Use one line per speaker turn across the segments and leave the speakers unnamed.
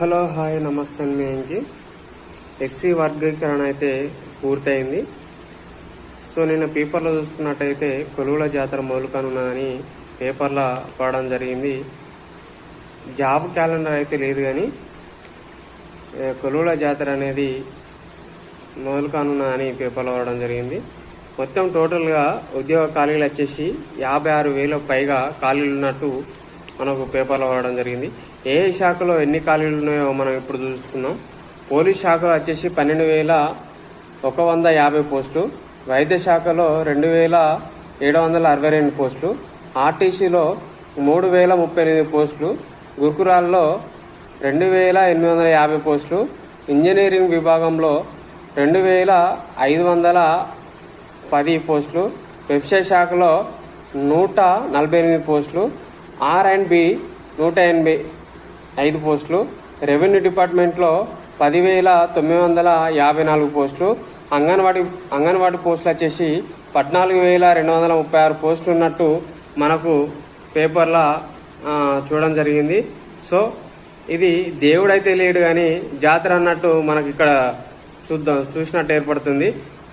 Hello hi నమస్తే మీ Venky. SC వర్గీకరణ అయితే పూర్తయింది. సో నేను పేపర్లో చూసుకున్నట్టయితే కొలువుల జాతర మొదలు కానున్నదని పేపర్లో పడడం జరిగింది. జాబ్ క్యాలెండర్ అయితే లేదు, కానీ కొలువుల జాతర అనేది మొదలు కానున్నదని పేపర్లో పడడం జరిగింది. మొత్తం టోటల్గా ఉద్యోగ ఖాళీలు వచ్చేసి 56,000 పైగా ఖాళీలు ఉన్నట్టు మనకు పేపర్లో పడడం జరిగింది. ఏ శాఖలో ఎన్ని ఖాళీలు ఉన్నాయో మనం ఇప్పుడు చూస్తున్నాం. పోలీస్ శాఖలో వచ్చేసి 12,150 పోస్టులు, వైద్య శాఖలో 2,762 పోస్టులు, ఆర్టీసీలో 3,038 పోస్టులు, గురుకురాల్లో 2,850 పోస్టులు, ఇంజనీరింగ్ విభాగంలో 2,510 పోస్టులు, వెబ్సైట్ శాఖలో 148 పోస్టులు, R&B 185 పోస్టులు, రెవెన్యూ డిపార్ట్మెంట్లో 10,954 పోస్టులు, అంగన్వాడీ పోస్టులు వచ్చేసి 14,236 పోస్టులు ఉన్నట్టు మనకు పేపర్లో చూడడం జరిగింది. సో ఇది దేవుడైతే లేడు కానీ జాతర అన్నట్టు మనకి ఇక్కడ చూసినట్టు ఏర్పడుతుంది.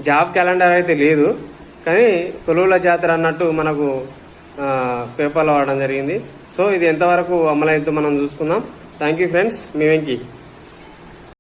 జాబ్ క్యాలెండర్ అయితే లేదు, కానీ కొలువుల జాతర అన్నట్టు మనకు పేపర్లో వాడడం జరిగింది. సో ఇది ఎంతవరకు అమలైతే మనం చూసుకుందాం. థ్యాంక్ యూ ఫ్రెండ్స్, మీ వెంకి.